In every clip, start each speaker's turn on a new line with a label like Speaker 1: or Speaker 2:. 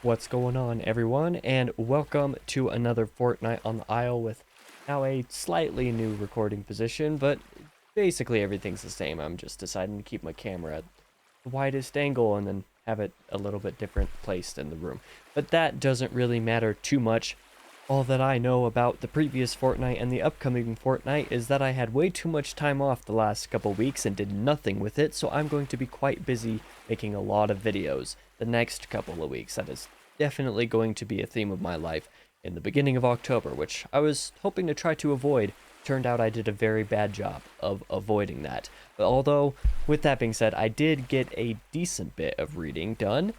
Speaker 1: What's going on, everyone, and welcome to another Fortnight on the Isle with now a slightly new recording position, but basically everything's the same. I'm just deciding to keep my camera at the widest angle and then have it a little bit different placed in the room. But that doesn't really matter too much. All that I know about the previous fortnight and the upcoming fortnight is that I had way too much time off the last couple weeks and did nothing with it, so I'm going to be quite busy making a lot of videos the next couple of weeks. That is definitely going to be a theme of my life in the beginning of October, which I was hoping to try to avoid. Turned out I did a very bad job of avoiding that. But although, with that being said, I did get a decent bit of reading done,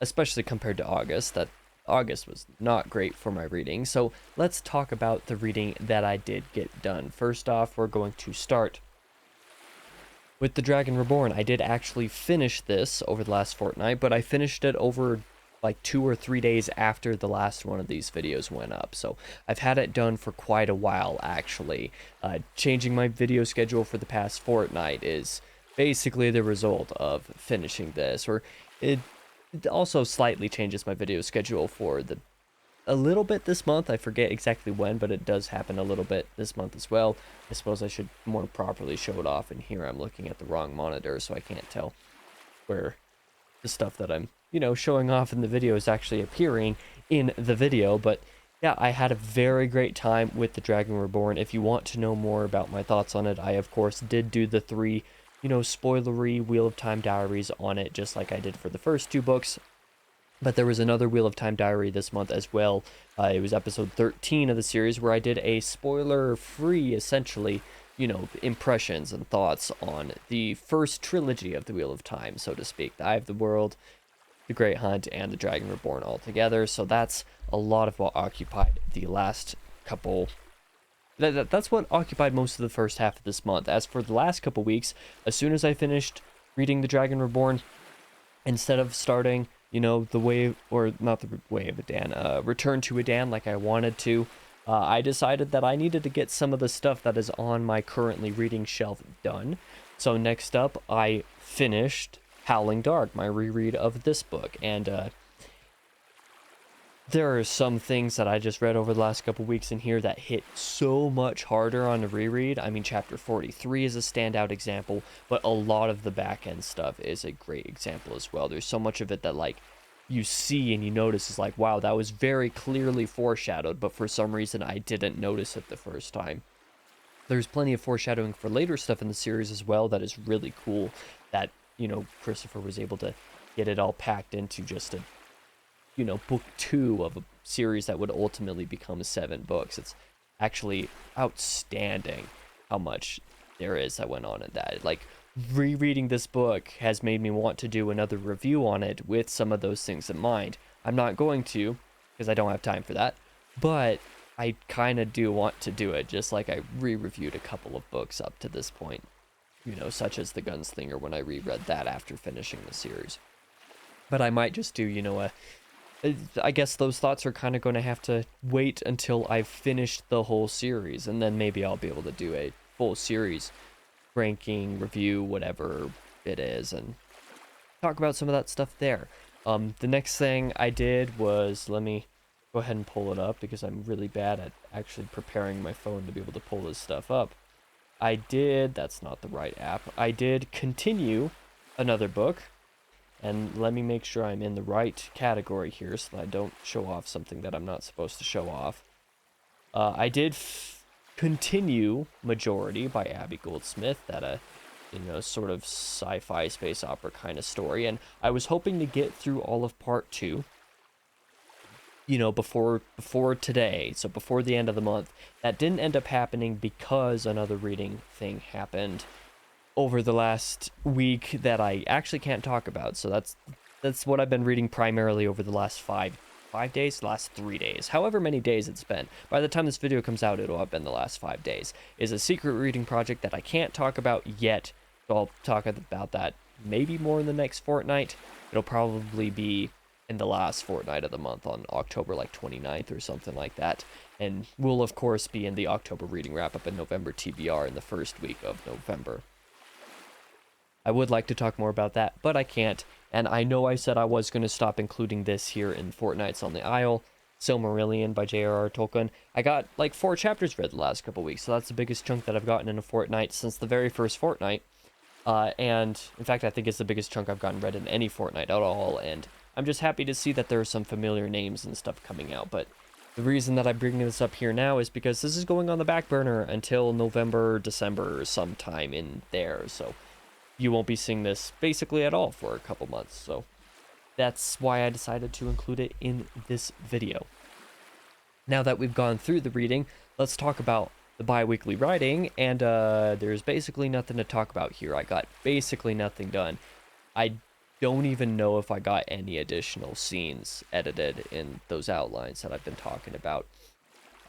Speaker 1: especially compared to August. That August was not great for my reading. So let's talk about the reading that I did get done. First off, we're going to start with The Dragon Reborn. I did actually finish this over the last fortnight, but I finished it over like 2 or 3 days after the last one of these videos went up. So I've had it done for quite a while, actually. Changing my video schedule for the past fortnight is basically the result of finishing this, or it also slightly changes my video schedule for a little bit this month. I forget exactly when, but it does happen a little bit this month as well. I suppose I should more properly show it off, and here I'm looking at the wrong monitor, so I can't tell where the stuff that I'm, showing off in the video is actually appearing in the video. But yeah, I had a very great time with The Dragon Reborn. If you want to know more about my thoughts on it, I of course did do the 3 spoilery Wheel of Time diaries on it, just like I did for the first 2 books. But there was another Wheel of Time diary this month as well. It was episode 13 of the series, where I did a spoiler-free, essentially, impressions and thoughts on the first trilogy of the Wheel of Time, so to speak. The Eye of the World, The Great Hunt, and The Dragon Reborn all together. So that's a lot of what occupied the last couple. That's what occupied most of the first half of this month. As for the last couple weeks, as soon as I finished reading The Dragon Reborn, instead of starting, the way, or not the Way of Adan, Return to Adan like I wanted to, I decided that I needed to get some of the stuff that is on my currently reading shelf done. So next up, I finished Howling Dark, my reread of this book, and there are some things that I just read over the last couple weeks in here that hit so much harder on the reread. I mean, chapter 43 is a standout example, but a lot of the back end stuff is a great example as well. There's so much of it that, like, you see and you notice is like, wow, that was very clearly foreshadowed, but for some reason I didn't notice it the first time. There's plenty of foreshadowing for later stuff in the series as well that is really cool, that, Christopher was able to get it all packed into just a book 2 of a series that would ultimately become 7 books. It's actually outstanding how much there is that went on in that. Like, rereading this book has made me want to do another review on it with some of those things in mind. I'm not going to, because I don't have time for that, but I kind of do want to do it, just like I re-reviewed a couple of books up to this point, such as The Gunslinger, when I reread that after finishing the series. But I might just do, I guess those thoughts are kind of going to have to wait until I've finished the whole series, and then maybe I'll be able to do a full series ranking, review, whatever it is, and talk about some of that stuff there. The next thing I did was, let me go ahead and pull it up, because I'm really bad at actually preparing my phone to be able to pull this stuff up. That's not the right app. I did continue another book. And let me make sure I'm in the right category here so that I don't show off something that I'm not supposed to show off. I did continue Majority by Abby Goldsmith, that sort of sci-fi space opera kind of story. And I was hoping to get through all of part 2, before today, so before the end of the month. That didn't end up happening because another reading thing happened over the last week that I actually can't talk about. So that's what I've been reading primarily over the last 5 days, last 3 days, however many days it's been. By the time this video comes out, it'll have been the last 5 days. Is a secret reading project that I can't talk about yet. So I'll talk about that maybe more in the next fortnight. It'll probably be in the last fortnight of the month, on October like 29th or something like that. And we'll of course be in the October reading wrap up in November TBR in the first week of November. I would like to talk more about that, but I can't, And I know I said I was going to stop including this here in Fortnights on the Isle, Silmarillion by J.R.R. Tolkien. I got like 4 chapters read the last couple weeks, so that's the biggest chunk that I've gotten in a fortnight since the very first fortnight. And in fact, I think it's the biggest chunk I've gotten read in any fortnight at all. And I'm just happy to see that there are some familiar names and stuff coming out. But the reason that I'm bringing this up here now is because this is going on the back burner until November, December, sometime in there. So you won't be seeing this basically at all for a couple months. So that's why I decided to include it in this video. Now that we've gone through the reading, let's talk about the bi-weekly writing, and there's basically nothing to talk about here. I got basically nothing done. I don't even know if I got any additional scenes edited in those outlines that I've been talking about.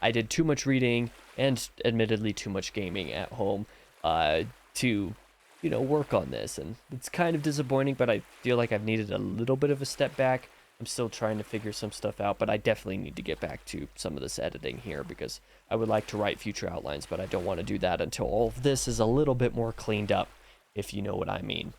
Speaker 1: I did too much reading and admittedly too much gaming at home to work on this, and it's kind of disappointing, but I feel like I've needed a little bit of a step back. I'm still trying to figure some stuff out, but I definitely need to get back to some of this editing here because I would like to write future outlines, but I don't want to do that until all of this is a little bit more cleaned up, if you know what I mean.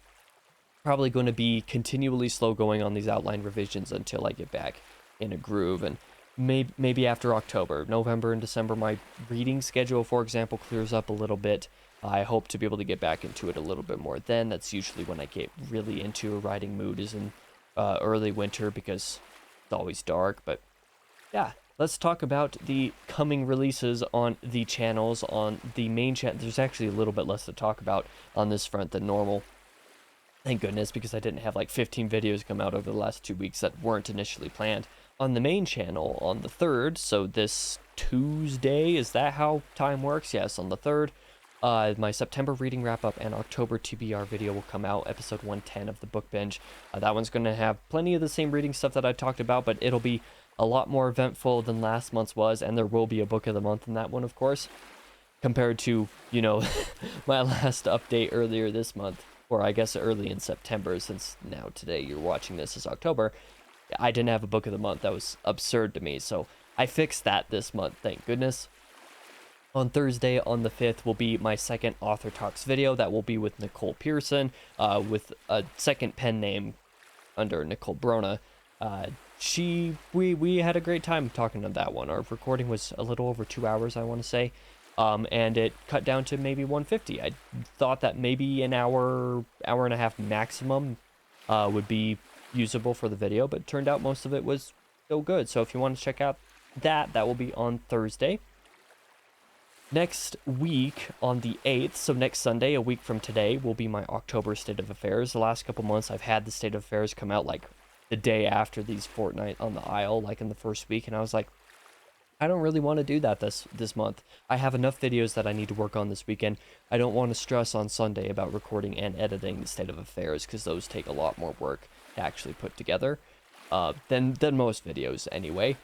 Speaker 1: Probably going to be continually slow going on these outline revisions until I get back in a groove, and maybe after October, November and December, my reading schedule, for example, clears up a little bit. I hope to be able to get back into it a little bit more then. That's usually when I get really into a writing mood, is in early winter because it's always dark. But yeah, let's talk about the coming releases on the channels. On the main channel, there's actually a little bit less to talk about on this front than normal. Thank goodness, because I didn't have like 15 videos come out over the last 2 weeks that weren't initially planned. On the main channel on the 3rd, so this Tuesday, is that how time works? Yes, on the 3rd. My September reading wrap-up and October TBR video will come out, episode 110 of the book binge. That one's going to have plenty of the same reading stuff that I talked about, but it'll be a lot more eventful than last month's was, and there will be a book of the month in that one, of course, compared to, my last update earlier this month, or I guess early in September, since now today you're watching this is October. I didn't have a book of the month. That was absurd to me, so I fixed that this month, thank goodness. On Thursday, on the 5th, will be my second Author Talks video. That will be with Nicole Pearson, with a second pen name under Nicole Brona. We had a great time talking on that one. Our recording was a little over 2 hours, I want to say, and it cut down to maybe 150. I thought that maybe an hour and a half maximum would be usable for the video, but it turned out most of it was still good. So if you want to check out that will be on Thursday. Next week, on the 8th, so next Sunday, a week from today, will be my October State of Affairs. The last couple months, I've had the State of Affairs come out like the day after these Fortnight on the Isle, like in the first week, and I was like, I don't really want to do that this month. I have enough videos that I need to work on this weekend. I don't want to stress on Sunday about recording and editing the State of Affairs, because those take a lot more work to actually put together than most videos anyway.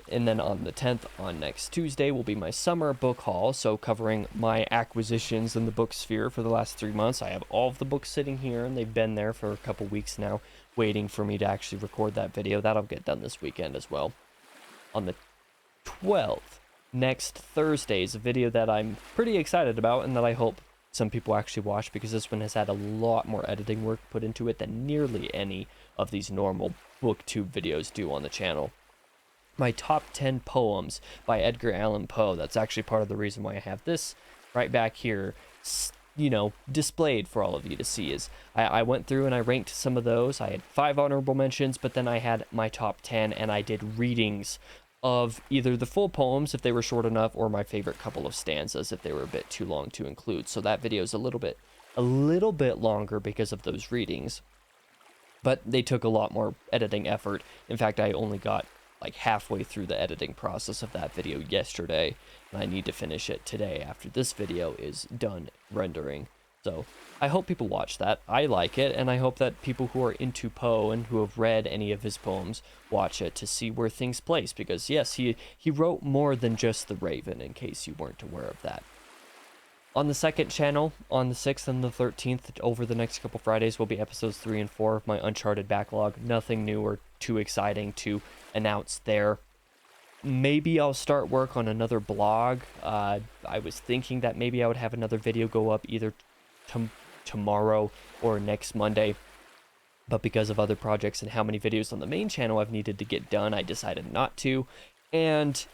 Speaker 1: And then on the 10th, on next Tuesday, will be my summer book haul, so covering my acquisitions in the book sphere for the last 3 months. I have all of the books sitting here, and they've been there for a couple weeks now, waiting for me to actually record that video. That'll get done this weekend as well. On the 12th, next Thursday, is a video that I'm pretty excited about, and that I hope some people actually watch, because this one has had a lot more editing work put into it than nearly any of these normal booktube videos do on the channel. My top 10 poems by Edgar Allan Poe. That's actually part of the reason why I have this right back here, displayed for all of you to see. Is I went through and I ranked some of those. I had 5 honorable mentions, but then I had my top 10, and I did readings of either the full poems if they were short enough, or my favorite couple of stanzas if they were a bit too long to include. So that video is a little bit longer because of those readings, but they took a lot more editing effort. In fact, I only got like halfway through the editing process of that video yesterday, and I need to finish it today after this video is done rendering. So I hope people watch that. I like it, and I hope that people who are into Poe and who have read any of his poems watch it to see where things place, because yes, he wrote more than just The Raven, in case you weren't aware of that. On the second channel, on the 6th and the 13th, over the next couple Fridays, will be episodes 3 and 4 of my Uncharted backlog. Nothing new or too exciting to announce there. Maybe I'll start work on another blog. I was thinking that maybe I would have another video go up either tomorrow or next Monday. but because of other projects and how many videos on the main channel I've needed to get done, I decided not to. And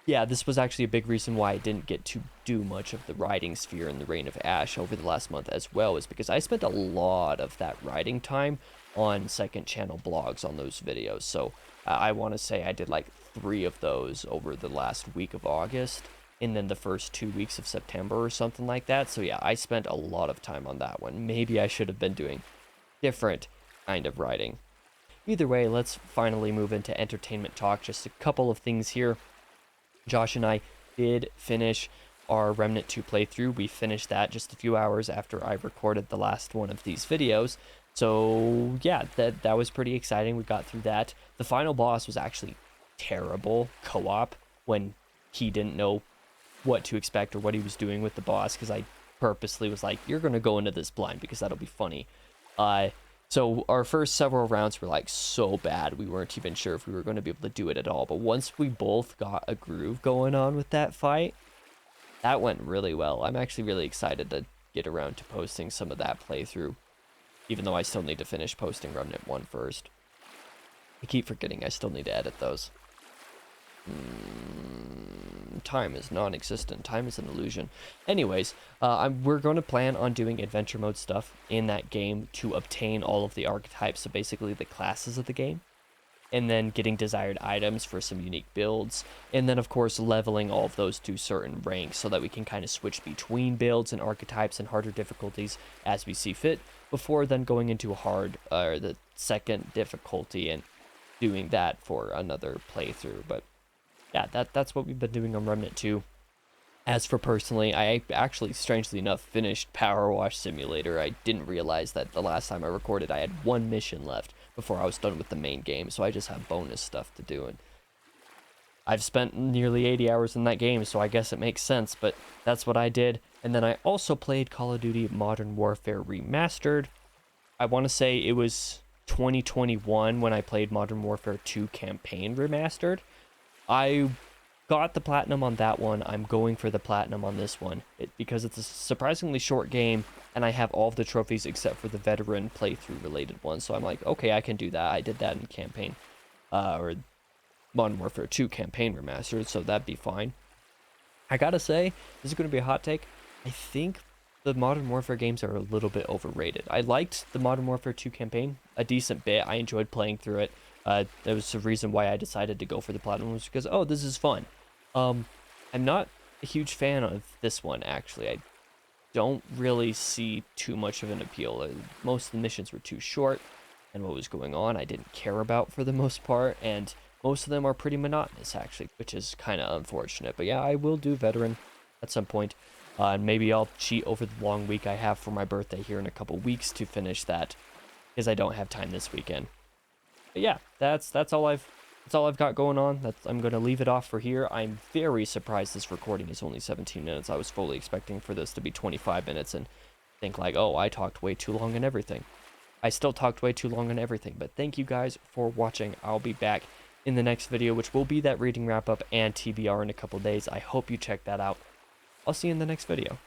Speaker 1: yeah, this was actually a big reason why I didn't get to do much of the riding sphere in the Reign of Ash over the last month as well, is because I spent a lot of that riding time on second channel blogs on those videos. So I want to say I did like 3 of those over the last week of August, and then the first 2 weeks of September or something like that. So yeah, I spent a lot of time on that one. Maybe I should have been doing different kind of riding. Either way, let's finally move into entertainment talk. Just a couple of things here. Josh and I did finish our Remnant 2 playthrough. We finished that just a few hours after I recorded the last one of these videos. So yeah, that was pretty exciting. We got through that. The final boss was actually terrible co-op when he didn't know what to expect or what he was doing with the boss, because I purposely was like, you're going to go into this blind because that'll be funny. So our first several rounds were like so bad, we weren't even sure if we were going to be able to do it at all. But once we both got a groove going on with that fight, that went really well. I'm actually really excited to get around to posting some of that playthrough, even though I still need to finish posting Remnant 1 first. I keep forgetting I still need to edit those. Time is non-existent. Time is an illusion. Anyways, we're going to plan on doing adventure mode stuff in that game to obtain all of the archetypes, so basically the classes of the game, and then getting desired items for some unique builds, and then of course leveling all of those to certain ranks so that we can kind of switch between builds and archetypes and harder difficulties as we see fit, before then going into the second difficulty and doing that for another playthrough. But yeah, that's what we've been doing on Remnant 2. As for personally, I actually, strangely enough, finished Power Wash Simulator. I didn't realize that the last time I recorded, I had 1 mission left before I was done with the main game, so I just have bonus stuff to do. And I've spent nearly 80 hours in that game, so I guess it makes sense, but that's what I did. And then I also played Call of Duty Modern Warfare Remastered. I want to say it was 2021 when I played Modern Warfare 2 Campaign Remastered. I got the platinum on that one. I'm going for the platinum on this one because it's a surprisingly short game, and I have all of the trophies except for the veteran playthrough related ones. So I'm like, okay, I can do that. I did that in campaign, or Modern Warfare 2 Campaign Remastered, so that'd be fine. I gotta say, this is going to be a hot take. I think the Modern Warfare games are a little bit overrated. I liked the Modern Warfare 2 campaign a decent bit. I enjoyed playing through it. That was the reason why I decided to go for the platinum, was because, oh, this is fun. I'm not a huge fan of this one, actually. I don't really see too much of an appeal. Most of the missions were too short, and what was going on I didn't care about for the most part, and most of them are pretty monotonous, actually, which is kind of unfortunate. But yeah, I will do veteran at some point, and maybe I'll cheat over the long week I have for my birthday here in a couple weeks to finish that, because I don't have time this weekend. But yeah, that's all I've got going on. I'm going to leave it off for here. I'm very surprised this recording is only 17 minutes. I was fully expecting for this to be 25 minutes and think like, oh, I talked way too long and everything. I still talked way too long on everything, but thank you guys for watching. I'll be back in the next video, which will be that reading wrap-up and TBR in a couple days. I hope you check that out. I'll see you in the next video.